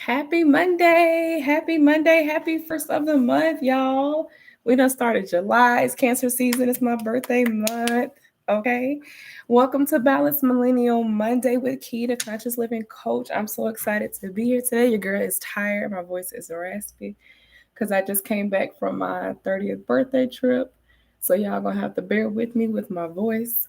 Happy Monday. Happy Monday. Happy first of the month, y'all. We done started July. It's Cancer season. It's my birthday month. Okay. Welcome to Balanced Millennial Monday with Key, the Conscious Living Coach. I'm so excited to be here today. Your girl is tired. My voice is raspy because I just came back from my 30th birthday trip. So y'all gonna have to bear with me with my voice.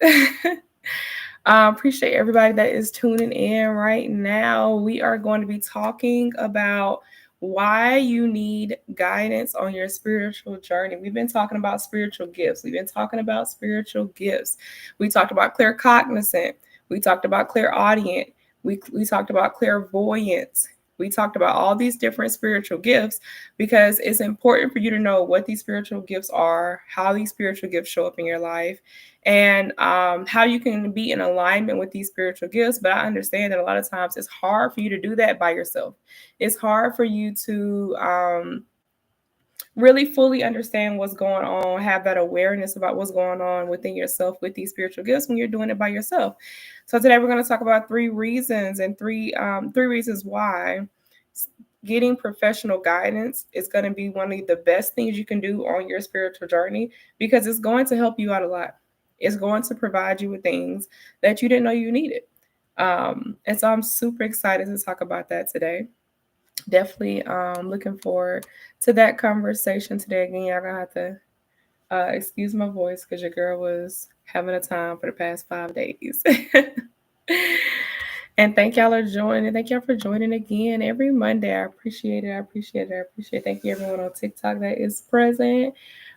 Appreciate everybody that is tuning in right now. We are going to be talking about why you need guidance on your spiritual journey. We've been talking about spiritual gifts. We've been talking about spiritual gifts. We talked about claircognizant. We talked about clairaudient. We talked about clairvoyance. We talked about all these different spiritual gifts because it's important for you to know what these spiritual gifts are, how these spiritual gifts show up in your life, and how you can be in alignment with these spiritual gifts. But I understand that a lot of times it's hard for you to do that by yourself. It's hard for you to really fully understand what's going on, have that awareness about what's going on within yourself with these spiritual gifts when you're doing it by yourself. So today we're going to talk about three reasons and three reasons why getting professional guidance is going to be one of the best things you can do on your spiritual journey, because it's going to help you out a lot. It's going to provide you with things that you didn't know you needed. And so I'm super excited to talk about that today. Definitely looking forward to that conversation today. Again, y'all gonna have to excuse my voice because your girl was having a time for the past 5 days. And thank y'all for joining. Thank y'all for joining again every Monday. I appreciate it. I appreciate it. I appreciate it. Thank you everyone on TikTok that is present.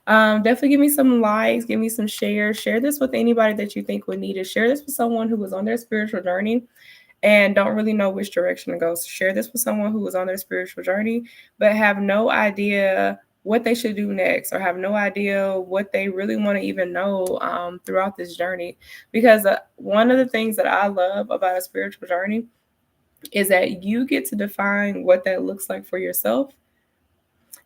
Definitely give me some likes, give me some shares. Share this with anybody that you think would need it. Share this with someone who was on their spiritual journey and don't really know which direction to go. So share this with someone who is on their spiritual journey, but have no idea what they should do next, or have no idea what they really want to even know throughout this journey. Because one of the things that I love about a spiritual journey is that you get to define what that looks like for yourself,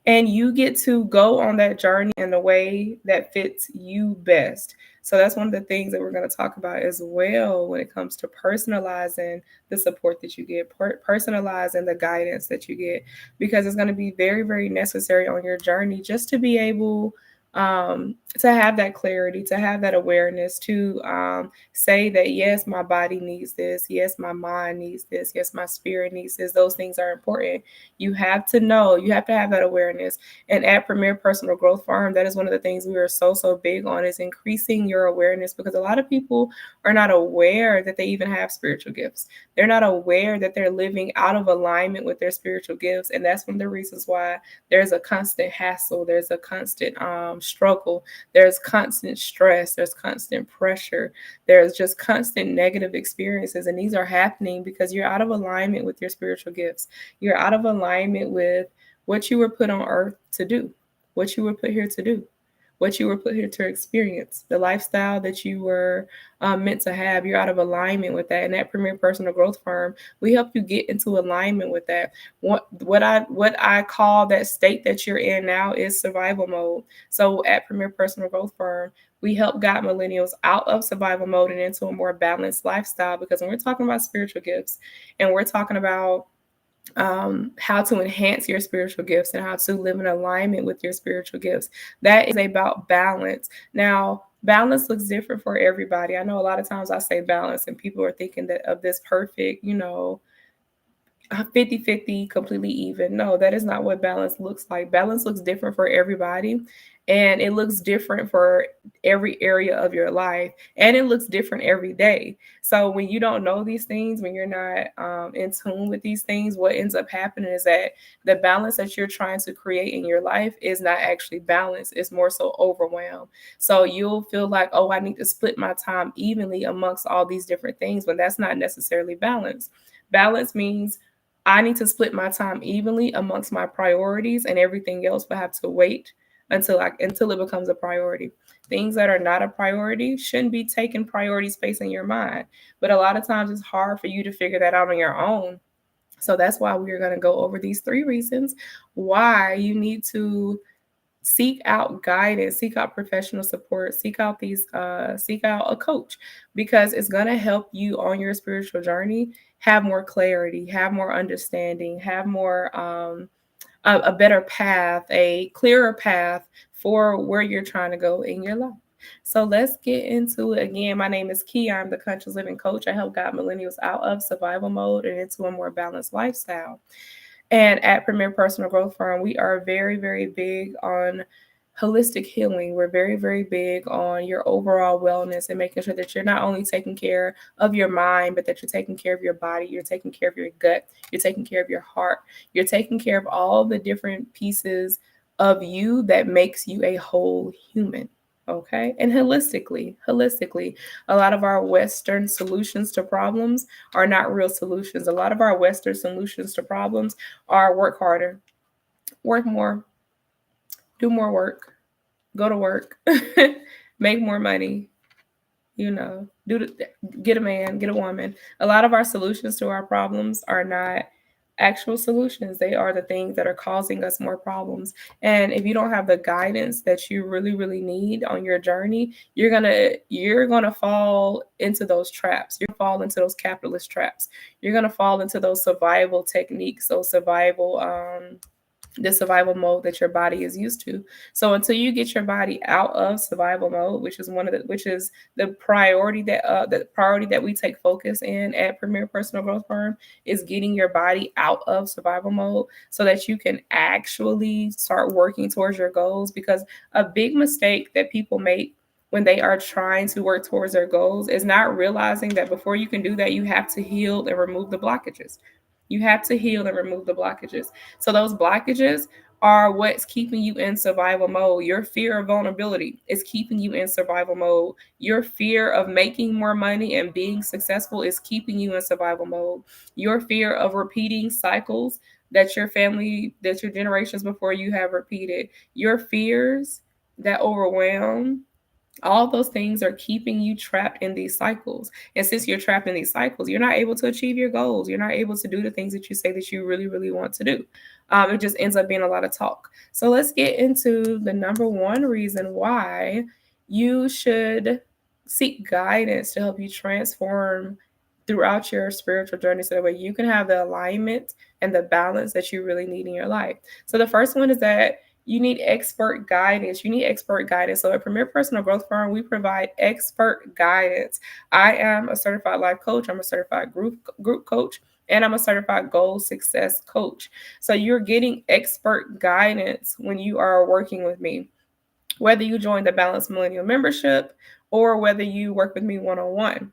and you get to go on that journey in the way that fits you best. So that's one of the things that we're going to talk about as well when it comes to personalizing the support that you get, personalizing the guidance that you get, because it's going to be very, very necessary on your journey just to be able to have that clarity, to have that awareness, to say that, yes, my body needs this. Yes, my mind needs this. Yes, my spirit needs this. Those things are important. You have to know, you have to have that awareness. And at Premier Personal Growth Farm, that is one of the things we are so big on, is increasing your awareness, because a lot of people are not aware that they even have spiritual gifts. They're not aware that they're living out of alignment with their spiritual gifts. And that's one of the reasons why there's a constant hassle, there's a constant struggle, there's constant stress, there's constant pressure, there's just constant negative experiences. And these are happening because you're out of alignment with your spiritual gifts. You're out of alignment with what you were put on earth to do, what you were put here to do, what you were put here to experience, the lifestyle that you were meant to have. You're out of alignment with that. And at Premier Personal Growth Firm, we help you get into alignment with that. What I call that state that you're in now is survival mode. So at Premier Personal Growth Firm, we help guide millennials out of survival mode and into a more balanced lifestyle. Because when we're talking about spiritual gifts, and we're talking about how to enhance your spiritual gifts and how to live in alignment with your spiritual gifts, that is about balance. Now, balance looks different for everybody. I know a lot of times I say balance and people are thinking that of this perfect, 50-50, completely even. No, that is not what balance looks like. Balance looks different for everybody, and it looks different for every area of your life, and it looks different every day. So when you don't know these things, when you're not in tune with these things, what ends up happening is that the balance that you're trying to create in your life is not actually balanced. It's more so overwhelmed. So you'll feel like, oh, I need to split my time evenly amongst all these different things, when that's not necessarily balance. Balance means I need to split my time evenly amongst my priorities, and everything else will have to wait until it becomes a priority. Things that are not a priority shouldn't be taking priority space in your mind. But a lot of times it's hard for you to figure that out on your own. So that's why we're going to go over these three reasons why you need to seek out guidance, seek out professional support, seek out a coach, because it's going to help you on your spiritual journey have more clarity, have more understanding, have more a better path, a clearer path for where you're trying to go in your life. So let's get into it. Again, my name is Key. I'm the conscious living coach. I help guide millennials out of survival mode and into a more balanced lifestyle. And at Premier Personal Growth Firm, we are very, very big on holistic healing. We're very, very big on your overall wellness and making sure that you're not only taking care of your mind, but that you're taking care of your body, you're taking care of your gut, you're taking care of your heart, you're taking care of all the different pieces of you that makes you a whole human. Okay. And holistically, a lot of our Western solutions to problems are not real solutions. A lot of our Western solutions to problems are work harder, work more, do more work, go to work, make more money, get a man, get a woman. A lot of our solutions to our problems are not actual solutions. They are the things that are causing us more problems. And if you don't have the guidance that you really, really need on your journey, you're gonna fall into those traps. You're gonna fall into those capitalist traps. You're gonna fall into those survival techniques, those survival the survival mode that your body is used to. So until you get your body out of survival mode, which is the priority that we take focus in at Premier Personal Growth Firm, is getting your body out of survival mode so that you can actually start working towards your goals. Because a big mistake that people make when they are trying to work towards their goals is not realizing that before you can do that, you have to heal and remove the blockages. You have to heal and remove the blockages. So those blockages are what's keeping you in survival mode. Your fear of vulnerability is keeping you in survival mode. Your fear of making more money and being successful is keeping you in survival mode. Your fear of repeating cycles that your generations before you have repeated. Your fears that overwhelm, all those things are keeping you trapped in these cycles. And since you're trapped in these cycles, you're not able to achieve your goals. You're not able to do the things that you say that you really, really want to do. It just ends up being a lot of talk. So let's get into the number one reason why you should seek guidance to help you transform throughout your spiritual journey so that way you can have the alignment and the balance that you really need in your life. So the first one is that you need expert guidance. You need expert guidance. So at Premier Personal Growth Firm, we provide expert guidance. I am a certified life coach. I'm a certified group coach, and I'm a certified goal success coach. So you're getting expert guidance when you are working with me, whether you join the Balanced Millennial membership or whether you work with me one-on-one.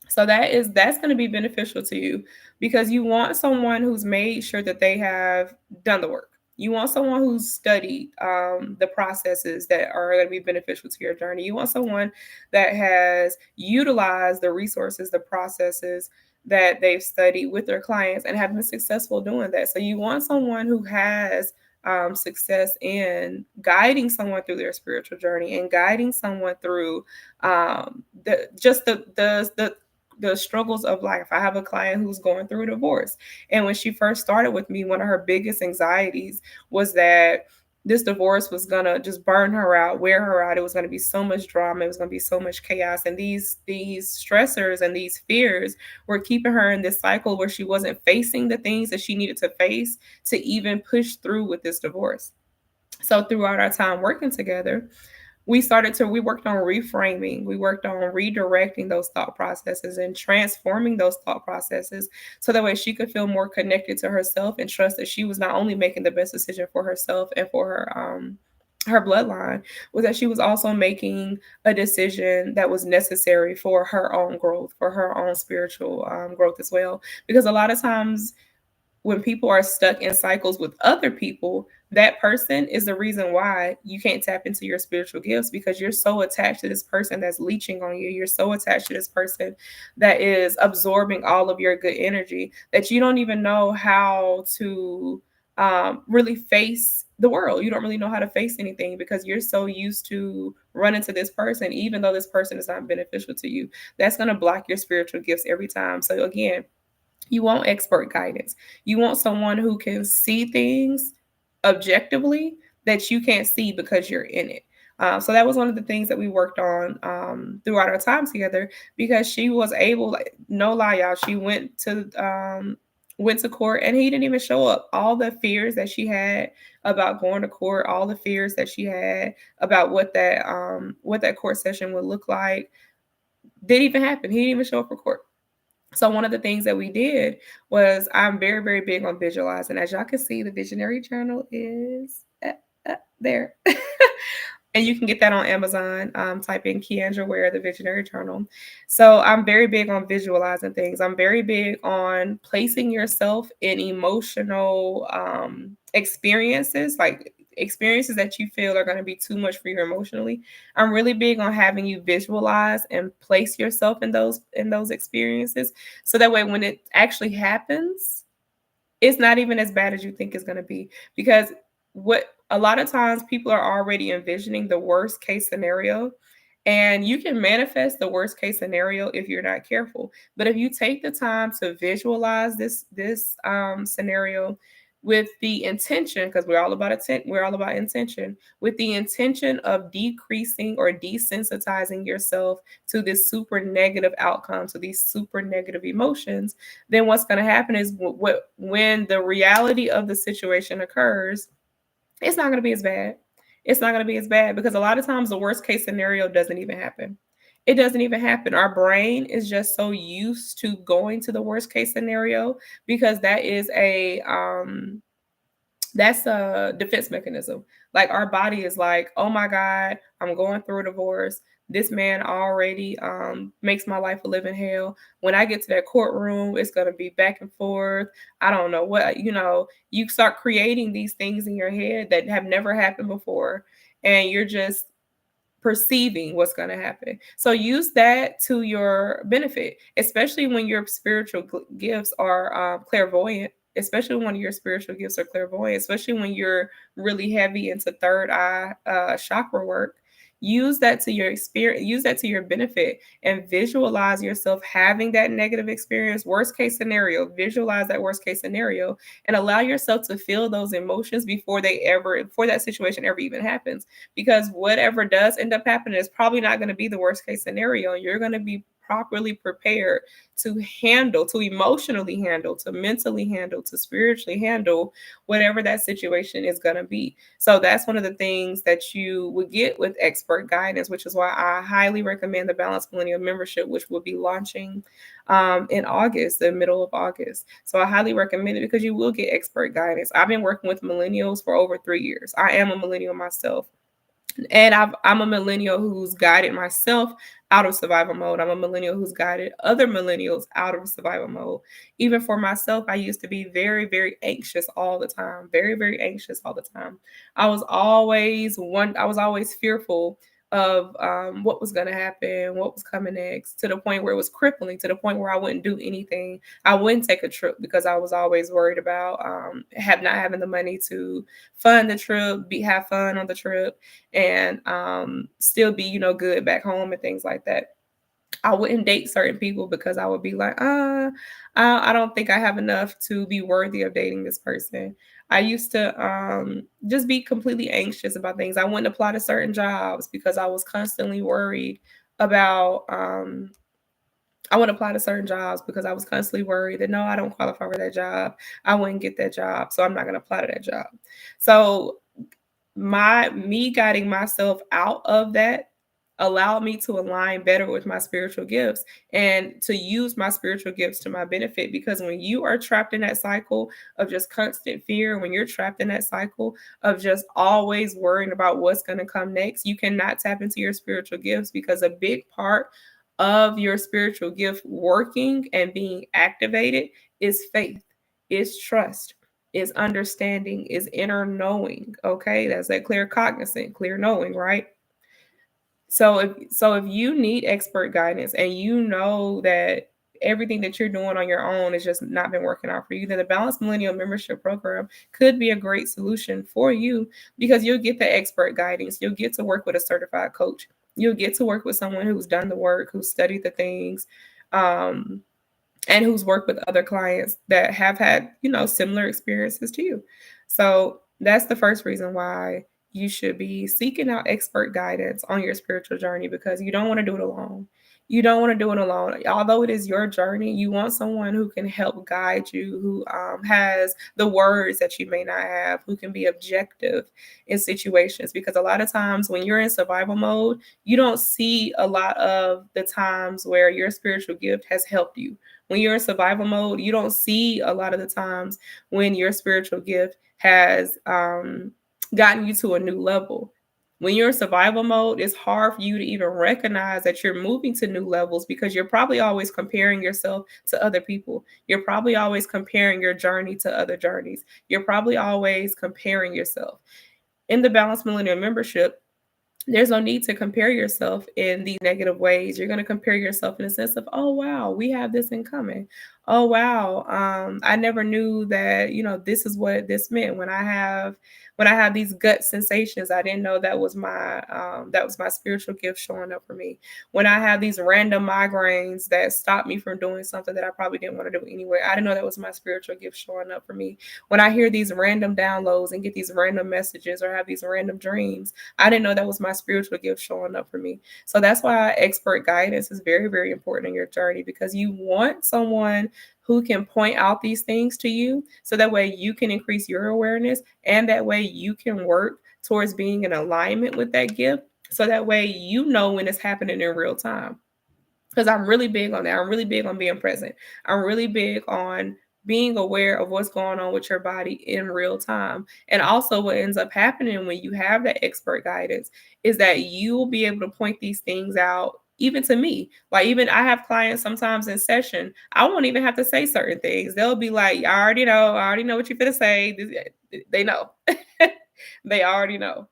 So that's going to be beneficial to you because you want someone who's made sure that they have done the work. You want someone who's studied the processes that are going to be beneficial to your journey. You want someone that has utilized the resources, the processes that they've studied with their clients and have been successful doing that. So you want someone who has success in guiding someone through their spiritual journey and guiding someone through the struggles of life. I have a client who's going through a divorce. And when she first started with me, one of her biggest anxieties was that this divorce was gonna just burn her out, wear her out. It was gonna be so much drama. It was gonna be so much chaos. And these stressors and these fears were keeping her in this cycle where she wasn't facing the things that she needed to face to even push through with this divorce. So throughout our time working together, we worked on reframing, we worked on redirecting those thought processes and transforming those thought processes so that way she could feel more connected to herself and trust that she was not only making the best decision for herself and for her bloodline, was that she was also making a decision that was necessary for her own growth, for her own spiritual growth as well. Because a lot of times when people are stuck in cycles with other people, that person is the reason why you can't tap into your spiritual gifts, because you're so attached to this person that's leeching on you. You're so attached to this person that is absorbing all of your good energy that you don't even know how to really face the world. You don't really know how to face anything because you're so used to running to this person, even though this person is not beneficial to you. That's going to block your spiritual gifts every time. So again, you want expert guidance. You want someone who can see things objectively that you can't see because you're in it. So that was one of the things that we worked on throughout our time together, because she was able, like, no lie, y'all, she went to court and he didn't even show up. All the fears that she had about going to court, all the fears that she had about what that court session would look like, didn't even happen. He didn't even show up for court. So one of the things that we did was, I'm very, very big on visualizing. As y'all can see, the visionary journal is there. And you can get that on Amazon. Type in Keandra Ware, the Visionary Journal. So I'm very big on visualizing things. I'm very big on placing yourself in emotional experiences, like experiences that you feel are going to be too much for you emotionally. I'm really big on having you visualize and place yourself in those experiences, so that way when it actually happens, it's not even as bad as you think it's going to be. Because what a lot of times people are already envisioning the worst case scenario, and you can manifest the worst case scenario if you're not careful. But if you take the time to visualize this scenario with the intention, because we're all about intention, with the intention of decreasing or desensitizing yourself to this super negative outcome, to these super negative emotions, then what's going to happen is, when the reality of the situation occurs, it's not going to be as bad. It's not going to be as bad, because a lot of times the worst case scenario doesn't even happen. It doesn't even happen. Our brain is just so used to going to the worst case scenario, because that's a defense mechanism. Like, our body is like, oh my God, I'm going through a divorce. This man already makes my life a living hell. When I get to that courtroom, it's going to be back and forth. I don't know what, you start creating these things in your head that have never happened before. And you're just perceiving what's going to happen. So use that to your benefit, especially when your spiritual gifts are clairvoyant, especially when your spiritual gifts are clairvoyant, especially when you're really heavy into third eye chakra work. Use that to your experience, use that to your benefit, and visualize yourself having that negative experience. Worst case scenario, visualize that worst case scenario, and allow yourself to feel those emotions before that situation ever even happens. Because whatever does end up happening is probably not going to be the worst case scenario. You're going to be properly prepared to handle, to emotionally handle, to mentally handle, to spiritually handle whatever that situation is going to be. So that's one of the things that you would get with expert guidance, which is why I highly recommend the Balanced Millennial membership, which will be launching in August, the middle of August. So I highly recommend it, because you will get expert guidance. I've been working with millennials for over 3 years. I am a millennial myself. And I'm a millennial who's guided myself out of survival mode. I'm a millennial who's guided other millennials out of survival mode. Even for myself, I used to be very, very anxious all the time. Very, very anxious all the time. I was always fearful of what was going to happen, what was coming next, to the point where it was crippling, to the point where I wouldn't do anything. I wouldn't take a trip, because I was always worried about not having the money to fund the trip, have fun on the trip, and still be, good back home and things like that. I wouldn't date certain people because I would be like, I don't think I have enough to be worthy of dating this person. I used to just be completely anxious about things. I wouldn't apply to certain jobs because I was constantly worried about I wouldn't apply to certain jobs because I was constantly worried that, no, I don't qualify for that job. I wouldn't get that job, so I'm not going to apply to that job. So me guiding myself out of that allowed me to align better with my spiritual gifts and to use my spiritual gifts to my benefit. Because when you are trapped in that cycle of just constant fear, when you're trapped in that cycle of just always worrying about what's going to come next, you cannot tap into your spiritual gifts, because a big part of your spiritual gift working and being activated is faith, is trust, is understanding, is inner knowing. Okay, that's that clear cognizant, clear knowing, right? So if you need expert guidance and you know that everything that you're doing on your own has just not been working out for you, then the Balanced Millennial Membership Program could be a great solution for you, because you'll get the expert guidance. You'll get to work with a certified coach. You'll get to work with someone who's done the work, who's studied the things, and who's worked with other clients that have had, similar experiences to you. So that's the first reason why you should be seeking out expert guidance on your spiritual journey because you don't want to do it alone. You don't want to do it alone. Although it is your journey, you want someone who can help guide you, who has the words that you may not have, who can be objective in situations. Because a lot of times when you're in survival mode, you don't see a lot of the times where your spiritual gift has helped you. When you're in survival mode, you don't see a lot of the times when your spiritual gift has gotten you to a new level. When you're in survival mode, it's hard for you to even recognize that you're moving to new levels because you're probably always comparing yourself to other people. You're probably always comparing your journey to other journeys. You're probably always comparing yourself. In the Balanced Millennial Membership, there's no need to compare yourself in these negative ways. You're going to compare yourself in a sense of, oh, wow, we have this in common. Oh, wow. I never knew that, this is what this meant when I have these gut sensations. I didn't know that was my spiritual gift showing up for me. When I have these random migraines that stop me from doing something that I probably didn't want to do anyway, I didn't know that was my spiritual gift showing up for me. When I hear these random downloads and get these random messages or have these random dreams, I didn't know that was my spiritual gift showing up for me. So that's why expert guidance is very, very important in your journey, because you want someone who can point out these things to you so that way you can increase your awareness, and that way you can work towards being in alignment with that gift, so that way you know when it's happening in real time. Because I'm really big on that. I'm really big on being present. I'm really big on being aware of what's going on with your body in real time. And also, what ends up happening when you have that expert guidance is that you will be able to point these things out. Even to me, like, even I have clients sometimes in session, I won't even have to say certain things. They'll be like, I already know what you're going to say. They know. They already know.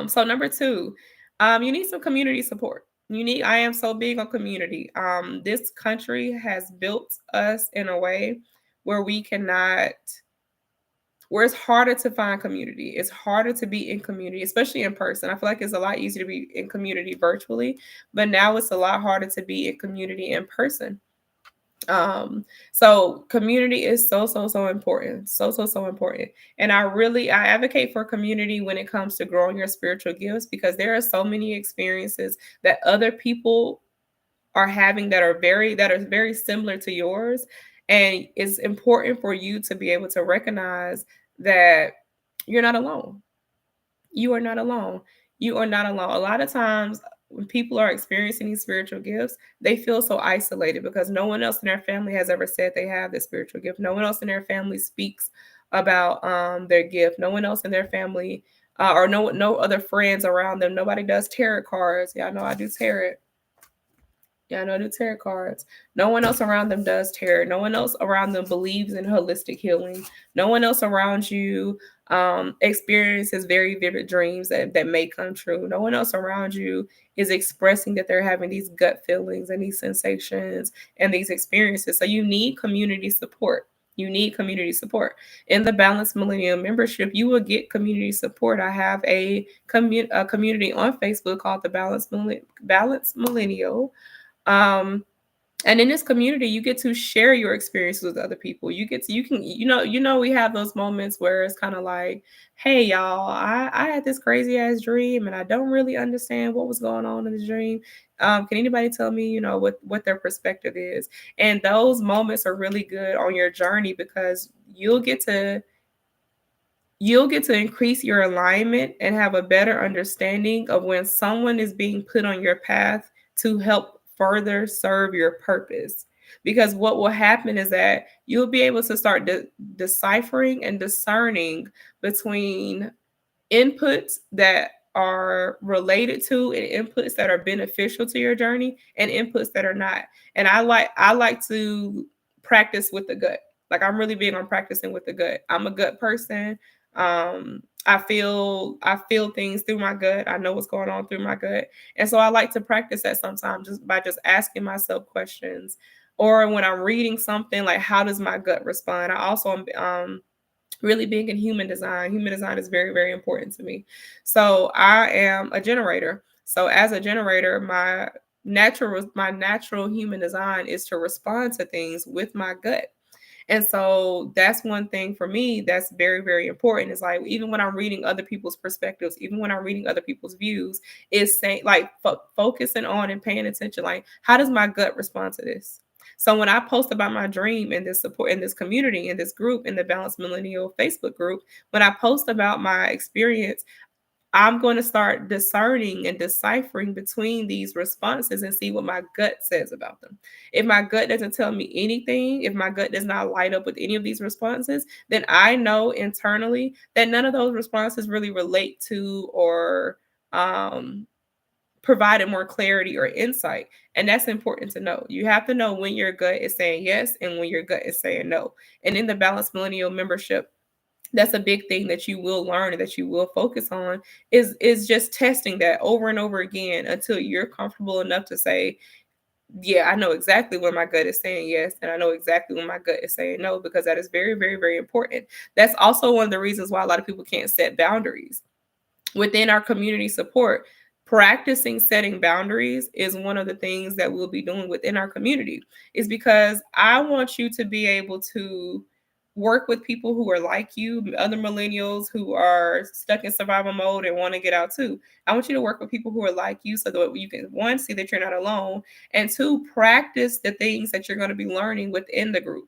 So number two, you need some community support. I am so big on community. This country has built us in a way where we cannot, where it's harder to find community. It's harder to be in community, especially in person. I feel like it's a lot easier to be in community virtually, but now it's a lot harder to be in community in person. So community is so important. So important. And I advocate for community when it comes to growing your spiritual gifts, because there are so many experiences that other people are having that are very similar to yours. And it's important for you to be able to recognize that you're not alone. You are not alone. You are not alone. A lot of times when people are experiencing these spiritual gifts, they feel so isolated because no one else in their family has ever said they have this spiritual gift. No one else in their family speaks about their gift. No one else in their family or no other friends around them. Nobody does tarot cards. Yeah, I know I do tarot. Yeah, I know I do tarot cards. No one else around them does tarot. No one else around them believes in holistic healing. No one else around you experiences very vivid dreams that may come true. No one else around you is expressing that they're having these gut feelings and these sensations and these experiences. So you need community support. You need community support. In the Balanced Millennium membership, you will get community support. I have a community on Facebook called the Balanced Millennial. um and in this community, you get to share your experiences with other people. We have those moments where it's kind of like, hey y'all, I had this crazy ass dream and I don't really understand what was going on in the dream. Can anybody tell me, what their perspective is? And those moments are really good on your journey, because you'll get to increase your alignment and have a better understanding of when someone is being put on your path to help further serve your purpose. Because what will happen is that you'll be able to start deciphering and discerning between inputs that are related to and inputs that are beneficial to your journey and inputs that are not. And I like to practice with the gut. Like, I'm really big on practicing with the gut. I'm a gut person. I feel things through my gut. I know what's going on through my gut. And so I like to practice that sometimes just by just asking myself questions. Or when I'm reading something, like, how does my gut respond? I also am really big in human design. Human design is very, very important to me. So I am a generator. So as a generator, my natural human design is to respond to things with my gut. And so that's one thing for me that's very, very important. Is like, even when I'm reading other people's perspectives, even when I'm reading other people's views, is saying like focusing on and paying attention. Like, how does my gut respond to this? So when I post about my dream in this support, in this community, in this group, in the Balanced Millennial Facebook group, when I post about my experience, I'm going to start discerning and deciphering between these responses and see what my gut says about them. If my gut doesn't tell me anything, if my gut does not light up with any of these responses, then I know internally that none of those responses really relate to or um, provided more clarity or insight. And that's important to know. You have to know when your gut is saying yes and when your gut is saying no. And in the Balanced Millennial membership, that's a big thing that you will learn and that you will focus on is just testing that over and over again until you're comfortable enough to say, yeah, I know exactly when my gut is saying yes, and I know exactly when my gut is saying no, because that is very, very, very important. That's also one of the reasons why a lot of people can't set boundaries within our community support. Practicing setting boundaries is one of the things that we'll be doing within our community, is because I want you to be able to work with people who are like you, other millennials who are stuck in survival mode and want to get out too. I want you to work with people who are like you so that you can, one, see that you're not alone, and two, practice the things that you're going to be learning within the group.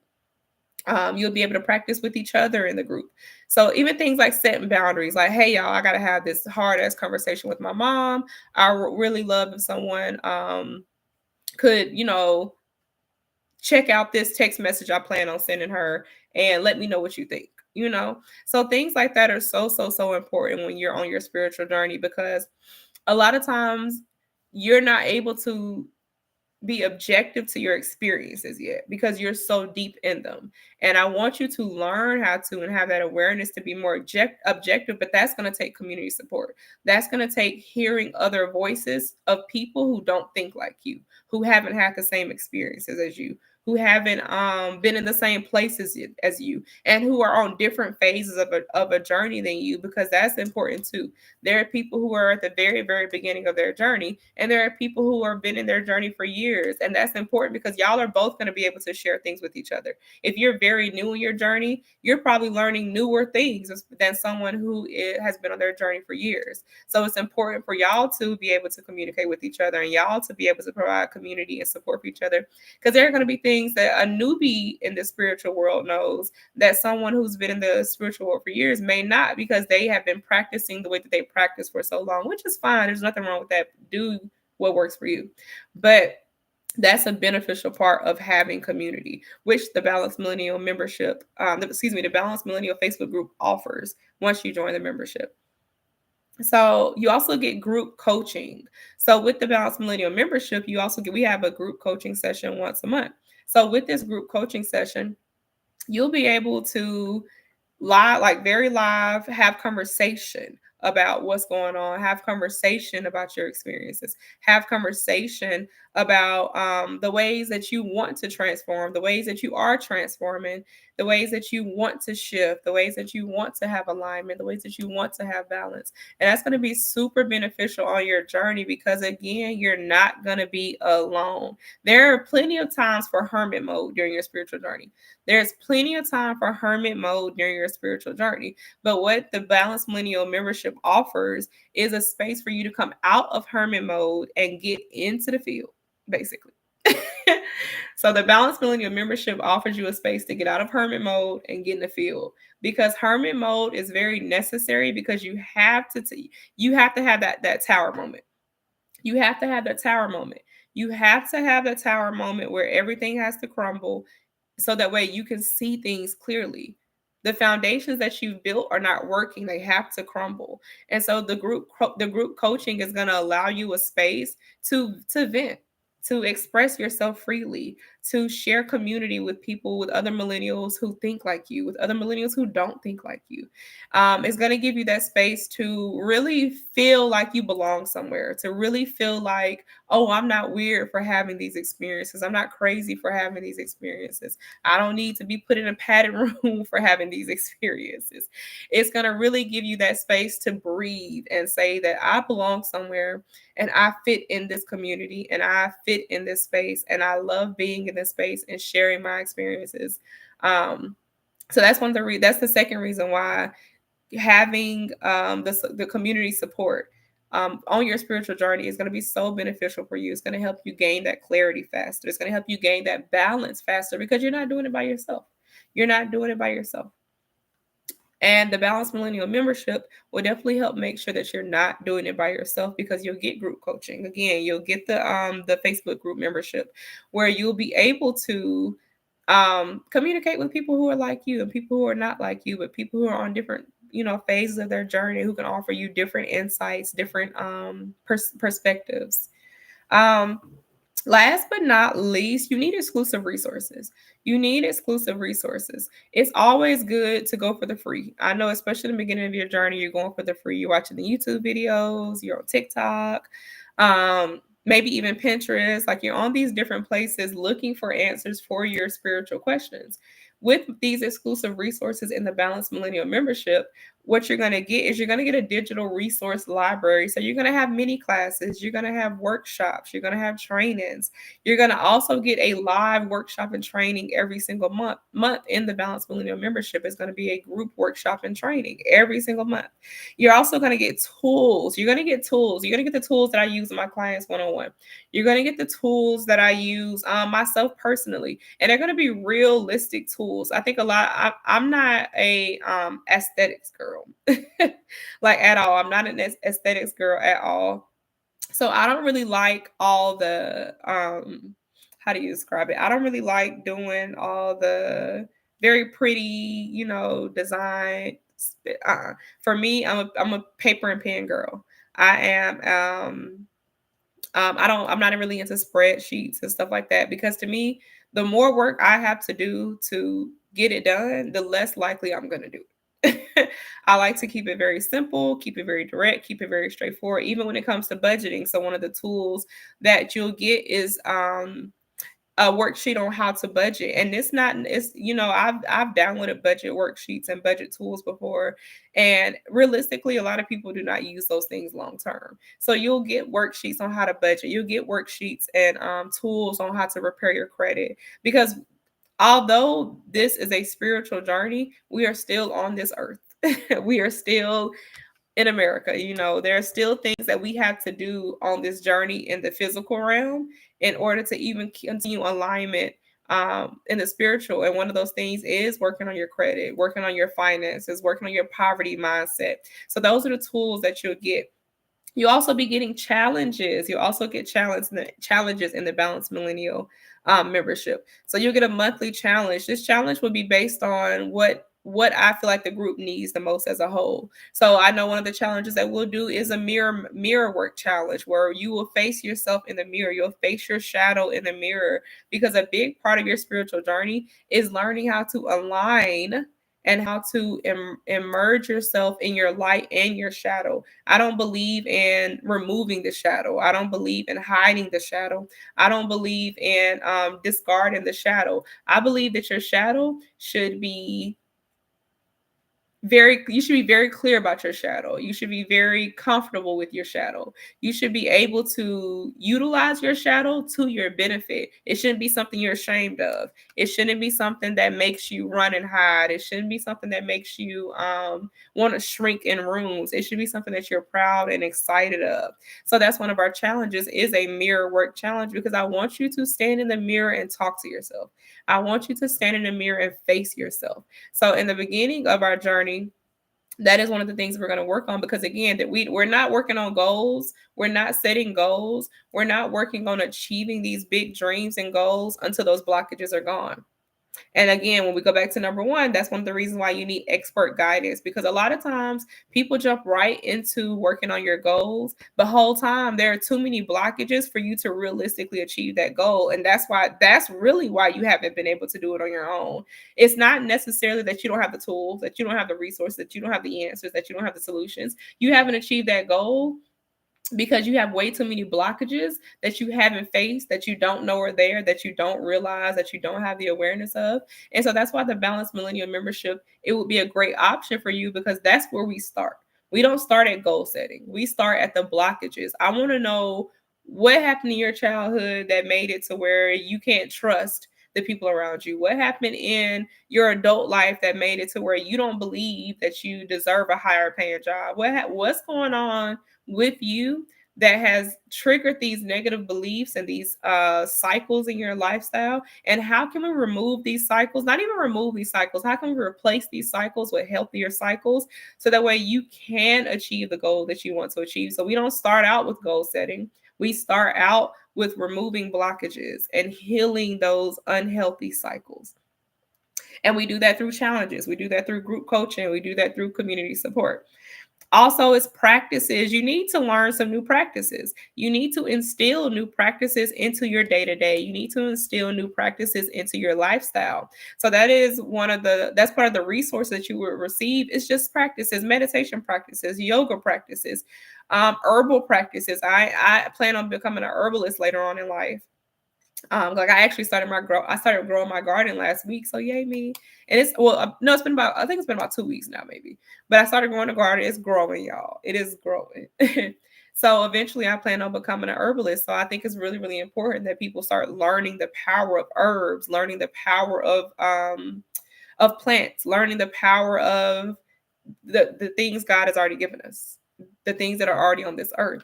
You'll be able to practice with each other in the group. So even things like setting boundaries, like, hey, y'all, I got to have this hard ass conversation with my mom. Really love if someone could, check out this text message I plan on sending her and let me know what you think. So things like that are so, so, so important when you're on your spiritual journey, because a lot of times you're not able to be objective to your experiences yet because you're so deep in them. And I want you to learn how to and have that awareness to be more objective, but that's going to take community support. That's going to take hearing other voices of people who don't think like you, who haven't had the same experiences as you, who haven't been in the same places as you, and who are on different phases of a journey than you, because that's important too. There are people who are at the very, very beginning of their journey, and there are people who have been in their journey for years. And that's important because y'all are both going to be able to share things with each other. If you're very new in your journey, you're probably learning newer things than someone who has been on their journey for years. So it's important for y'all to be able to communicate with each other, and y'all to be able to provide community and support for each other, because there are going to be things that a newbie in the spiritual world knows that someone who's been in the spiritual world for years may not, because they have been practicing the way that they practice for so long, which is fine. There's nothing wrong with that. Do what works for you. But that's a beneficial part of having community, which the Balanced Millennial membership, the Balanced Millennial Facebook group offers once you join the membership. So you also get group coaching. So with the Balanced Millennial membership, we have a group coaching session once a month. So with this group coaching session, you'll be able to very live, have conversation about what's going on, have conversation about your experiences, have conversation about the ways that you want to transform, the ways that you are transforming, the ways that you want to shift, the ways that you want to have alignment, the ways that you want to have balance. And that's going to be super beneficial on your journey, because again, you're not going to be alone. There are plenty of times for hermit mode during your spiritual journey. There's plenty of time for hermit mode during your spiritual journey. But what the Balanced Millennial membership offers is a space for you to come out of hermit mode and get into the field, basically. So the Balanced Millennial membership offers you a space to get out of hermit mode and get in the field, because hermit mode is very necessary, because you have to have that tower moment. You have to have that tower moment. You have to have that tower moment where everything has to crumble, so that way you can see things clearly. The foundations that you've built are not working. They have to crumble. And so the group coaching is going to allow you a space to vent, to express yourself freely, to share community with people, with other millennials who think like you, with other millennials who don't think like you. It's going to give you that space to really feel like you belong somewhere, to really feel like, oh, I'm not weird for having these experiences. I'm not crazy for having these experiences. I don't need to be put in a padded room for having these experiences. It's going to really give you that space to breathe and say that I belong somewhere, and I fit in this community, and I fit in this space, and I love being in this space and sharing my experiences. Um, so that's that's the second reason why having the community support on your spiritual journey is going to be so beneficial for you. It's going to help you gain that clarity faster. It's going to help you gain that balance faster because you're not doing it by yourself. You're not doing it by yourself. And the Balanced Millennial membership will definitely help make sure that you're not doing it by yourself because you'll get group coaching. Again, you'll get the Facebook group membership where you'll be able to communicate with people who are like you and people who are not like you, but people who are on different phases of their journey who can offer you different insights, different perspectives. Um, Last but not least, you need exclusive resources. You need exclusive resources. It's always good to go for the free. I know, especially in the beginning of your journey, you're going for the free. You're watching the YouTube videos, you're on TikTok, maybe even Pinterest. Like you're on these different places looking for answers for your spiritual questions. With these exclusive resources in the Balanced Millennial membership, what you're going to get is you're going to get a digital resource library. So you're going to have mini classes, you're going to have workshops, you're going to have trainings. You're going to also get a live workshop and training every single month in the Balanced Millennial membership. Is going to be a group workshop and training every single month. You're also going to get tools. You're going to get tools. You're going to get the tools that I use in my clients one-on-one. You're going to get the tools that I use myself personally, and they're going to be realistic tools. I think I'm not a aesthetics girl. Like at all. I'm not an aesthetics girl at all. So I don't really like all the how do you describe it? I don't really like doing all the very pretty, design. For me, I'm a paper and pen girl. I am I'm not really into spreadsheets and stuff like that because to me, the more work I have to do to get it done, the less likely I'm going to do it. I like to keep it very simple, keep it very direct, keep it very straightforward, even when it comes to budgeting. So one of the tools that you'll get is a worksheet on how to budget. And I've downloaded budget worksheets and budget tools before. And realistically, a lot of people do not use those things long term. So you'll get worksheets on how to budget. You'll get worksheets and tools on how to repair your credit. Because although this is a spiritual journey, we are still on this earth. We are still in America. There are still things that we have to do on this journey in the physical realm in order to even continue alignment in the spiritual. And one of those things is working on your credit, working on your finances, working on your poverty mindset. So those are the tools that you'll get. You'll also be getting challenges. You'll also get challenges in the Balanced Millennial membership. So you'll get a monthly challenge. This challenge will be based on what I feel like the group needs the most as a whole. So I know one of the challenges that we'll do is a mirror work challenge where you will face yourself in the mirror. You'll face your shadow in the mirror because a big part of your spiritual journey is learning how to align and how to immerse yourself in your light and your shadow. I don't believe in removing the shadow. I don't believe in hiding the shadow. I don't believe in discarding the shadow. I believe that your shadow should be you should be very clear about your shadow. You should be very comfortable with your shadow. You should be able to utilize your shadow to your benefit. It shouldn't be something you're ashamed of. It shouldn't be something that makes you run and hide. It shouldn't be something that makes you want to shrink in rooms. It should be something that you're proud and excited of. So that's one of our challenges is a mirror work challenge because I want you to stand in the mirror and talk to yourself. I want you to stand in the mirror and face yourself. So in the beginning of our journey, that is one of the things we're going to work on because again, that we're not working on goals. We're not setting goals. We're not working on achieving these big dreams and goals until those blockages are gone. And again, when we go back to number one, that's one of the reasons why you need expert guidance because a lot of times people jump right into working on your goals. The whole time there are too many blockages for you to realistically achieve that goal. And that's really why you haven't been able to do it on your own. It's not necessarily that you don't have the tools, that you don't have the resources, that you don't have the answers, that you don't have the solutions. You haven't achieved that goal because you have way too many blockages that you haven't faced, that you don't know are there, that you don't realize, that you don't have the awareness of. And so that's why the Balanced Millennial membership, it would be a great option for you because that's where we start. We don't start at goal setting. We start at the blockages. I want to know What happened in your childhood that made it to where you can't trust the people around you? What happened in your adult life that made it to where you don't believe that you deserve a higher paying job? What's going on with you that has triggered these negative beliefs and these cycles in your lifestyle? And how can we remove these cycles? Not even remove these cycles. How can we replace these cycles with healthier cycles so that way you can achieve the goal that you want to achieve? So we don't start out with goal setting. We start out with removing blockages and healing those unhealthy cycles. And we do that through challenges. We do that through group coaching. We do that through community support. Also, it's practices. You need to learn some new practices. You need to instill new practices into your day to day. You need to instill new practices into your lifestyle. So that's part of the resource that you will receive. It's just practices, meditation practices, yoga practices, herbal practices. I plan on becoming an herbalist later on in life. Like I started growing my garden last week. So yay me. And no, I think it's been about 2 weeks now, maybe. But I started growing the garden. It's growing, y'all. It is growing. So eventually I plan on becoming an herbalist. So I think it's really, really important that people start learning the power of herbs, learning the power of plants, learning the power of the things God has already given us, the things that are already on this earth.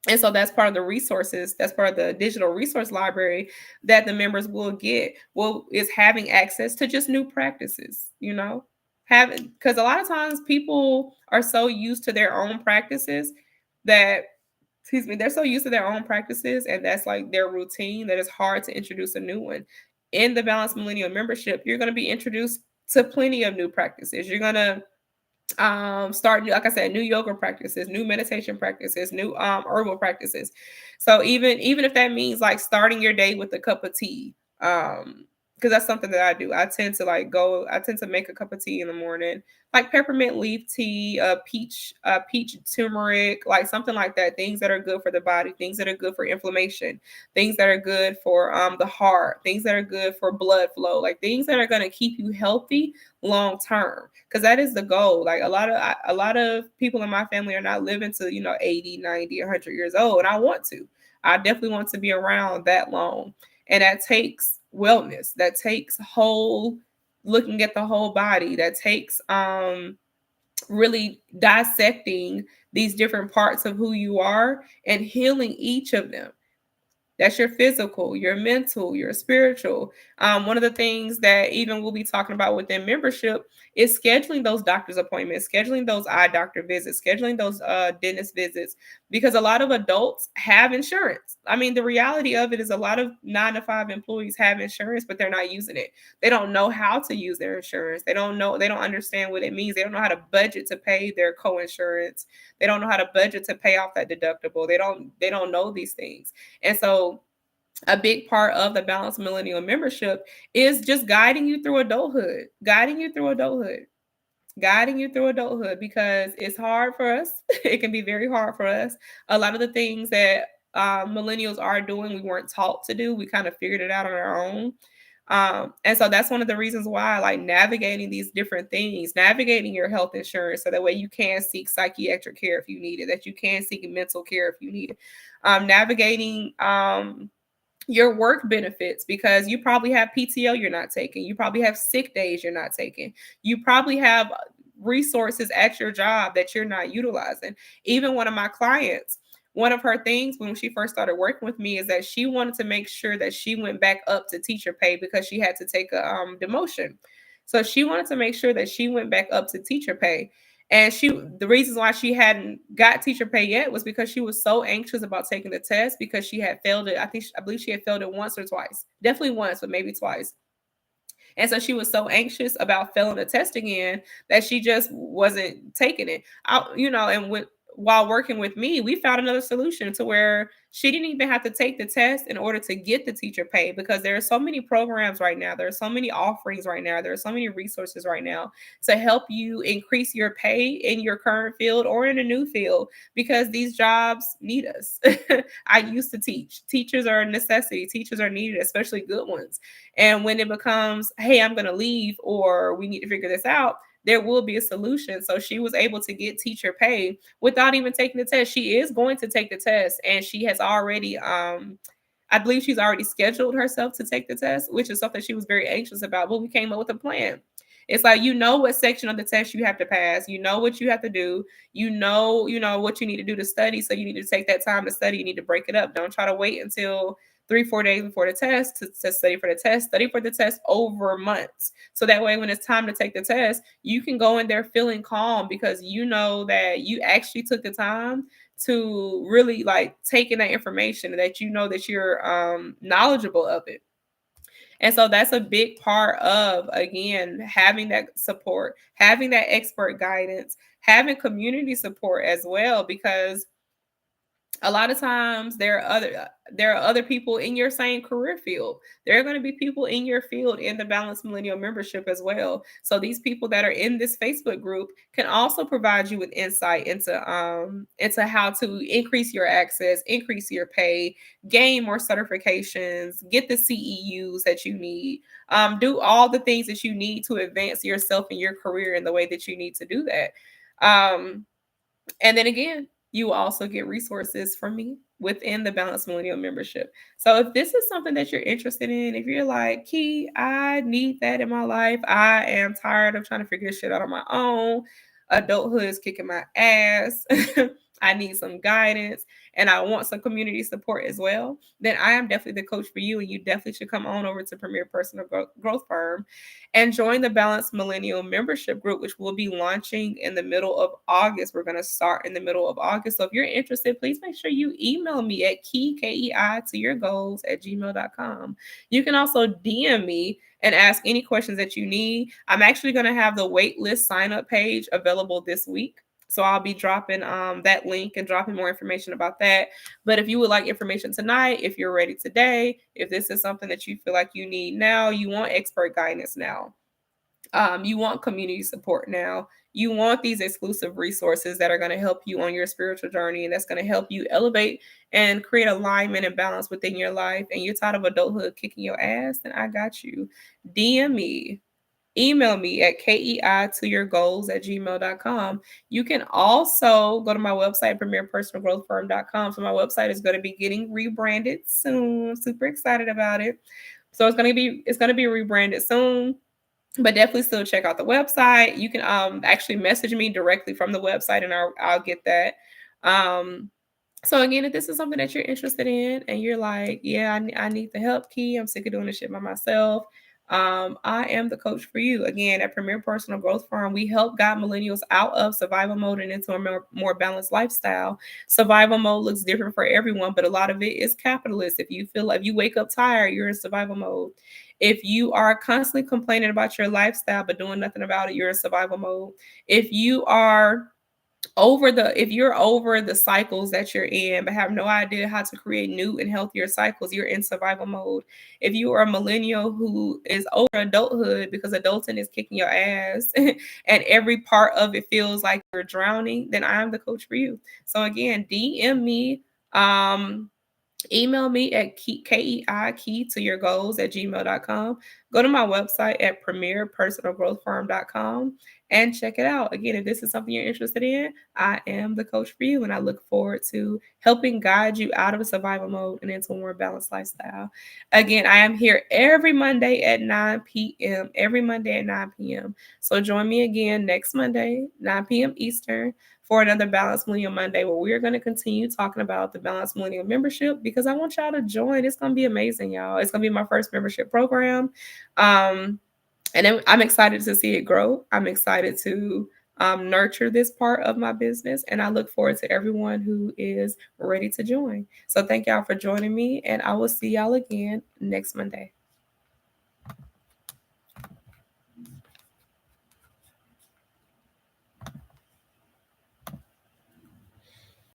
And so that's part of the resources, that's part of the digital resource library that the members will get. Well, is having access to just new practices, having, because a lot of times people are so used to their own practices that, excuse me, they're so used to their own practices and that's like their routine that it's hard to introduce a new one. In the Balanced Millennial membership, you're going to be introduced to plenty of new practices. You're going to start new, like I said, new yoga practices, new meditation practices, new herbal practices. So even if that means like starting your day with a cup of tea, because that's something that I do. I tend to make a cup of tea in the morning, like peppermint leaf tea, peach turmeric, like something like that. Things that are good for the body, things that are good for inflammation, things that are good for the heart, things that are good for blood flow, like things that are going to keep you healthy long term, because that is the goal. Like a lot of people in my family are not living to 80, 90, 100 years old, and I definitely want to be around that long. And that takes wellness, that takes looking at the whole body, that takes really dissecting these different parts of who you are and healing each of them. That's your physical, your mental, your spiritual. One of the things that even we'll be talking about within membership is scheduling those doctor's appointments, scheduling those eye doctor visits, scheduling those dentist visits, because a lot of adults have insurance. I mean, the reality of it is a lot of 9 to 5 employees have insurance, but they're not using it. They don't know how to use their insurance. They don't understand what it means. They don't know how to budget to pay their co-insurance. They don't know how to budget to pay off that deductible. They don't know these things. And so a big part of the Balanced Millennial membership is just guiding you through adulthood, because it's hard for us. It can be very hard for us. A lot of the things that millennials are doing, we weren't taught to do. We kind of figured it out on our own. And so that's one of the reasons why I like navigating these different things, navigating your health insurance, so that way you can seek psychiatric care if you need it, that you can seek mental care if you need it. Navigating your work benefits, because you probably have PTO you're not taking. You probably have sick days you're not taking. You probably have resources at your job that you're not utilizing. Even one of my clients, one of her things when she first started working with me is that she wanted to make sure that she went back up to teacher pay because she had to take a demotion. So she wanted to make sure that she went back up to teacher pay. And the reasons why she hadn't got teacher pay yet was because she was so anxious about taking the test, because she had failed it. I believe she had failed it once or twice, definitely once, but maybe twice. And so she was so anxious about failing the test again that she just wasn't taking it. While working with me, we found another solution to where she didn't even have to take the test in order to get the teacher pay, because there are so many programs right now. There are so many offerings right now. There are so many resources right now to help you increase your pay in your current field or in a new field, because these jobs need us. I used to teach. Teachers are a necessity. Teachers are needed, especially good ones. And when it becomes, hey, I'm going to leave, or we need to figure this out, there will be a solution. So she was able to get teacher pay without even taking the test. She is going to take the test, and she has already I believe she's already scheduled herself to take the test, which is something she was very anxious about, but we came up with a plan. It's like, you know what section of the test you have to pass, you know what you have to do, you know what you need to do to study. So you need to take that time to study. You need to break it up. Don't try to wait until 3, 4 days before the test to study for the test. Study for the test over months. So that way, when it's time to take the test, you can go in there feeling calm because you know that you actually took the time to really like take in that information and that you know that you're knowledgeable of it. And so that's a big part of, again, having that support, having that expert guidance, having community support as well, because a lot of times there are other people in your same career field. There are going to be people in your field in the Balanced Millennial membership as well. So these people that are in this Facebook group can also provide you with insight into how to increase your access, increase your pay, gain more certifications, get the CEUs that you need, do all the things that you need to advance yourself in your career in the way that you need to do that. um and then again, you will also get resources from me within the Balanced Millennial membership. So if this is something that you're interested in, if you're like, Key, I need that in my life, I am tired of trying to figure this shit out on my own. Adulthood is kicking my ass. I need some guidance and I want some community support as well, then I am definitely the coach for you. And you definitely should come on over to Premier Personal Growth Firm and join the Balanced Millennial membership group, which will be launching in the middle of August. We're going to start in the middle of August. So if you're interested, please make sure you email me at kei to your goals at gmail.com. You can also DM me and ask any questions that you need. I'm actually going to have the waitlist sign up page available this week. So I'll be dropping that link and dropping more information about that. But if you would like information tonight, if you're ready today, if this is something that you feel like you need now, you want expert guidance now, you want community support now, you want these exclusive resources that are going to help you on your spiritual journey and that's going to help you elevate and create alignment and balance within your life, and you're tired of adulthood kicking your ass, then I got you. DM me. Email me at kei to your goals at gmail.com. You can also go to my website, premierpersonalgrowthfirm.com. So my website is going to be getting rebranded soon. I'm super excited about it. So it's going to be rebranded soon, but definitely still check out the website. You can actually message me directly from the website and I'll get that. So again, if this is something that you're interested in and you're like, yeah, I need the help, Key, I'm sick of doing this shit by myself, I am the coach for you. Again, at Premier Personal Growth Firm, we help guide millennials out of survival mode and into a more balanced lifestyle. Survival mode looks different for everyone, but a lot of it is capitalist. If you feel like you wake up tired, you're in survival mode. If you are constantly complaining about your lifestyle but doing nothing about it, you're in survival mode. If you are if you're over the cycles that you're in but have no idea how to create new and healthier cycles, you're in survival mode. If you are a millennial who is over adulthood because adulting is kicking your ass and every part of it feels like you're drowning, then I am the coach for you. So again, DM me, email me at kei to your goals at gmail.com. Go to my website at premierpersonalgrowthfirm.com and check it out. Again, if this is something you're interested in, I am the coach for you, and I look forward to helping guide you out of a survival mode and into a more balanced lifestyle. Again, I am here every Monday at 9 p.m. Every Monday at 9 p.m. So join me again next Monday, 9 p.m. Eastern, for another Balanced Millennial Monday, where we're going to continue talking about the Balanced Millennial membership, because I want y'all to join. It's going to be amazing, y'all. It's going to be my first membership program. And I'm excited to see it grow. I'm excited to nurture this part of my business. And I look forward to everyone who is ready to join. So thank y'all for joining me. And I will see y'all again next Monday.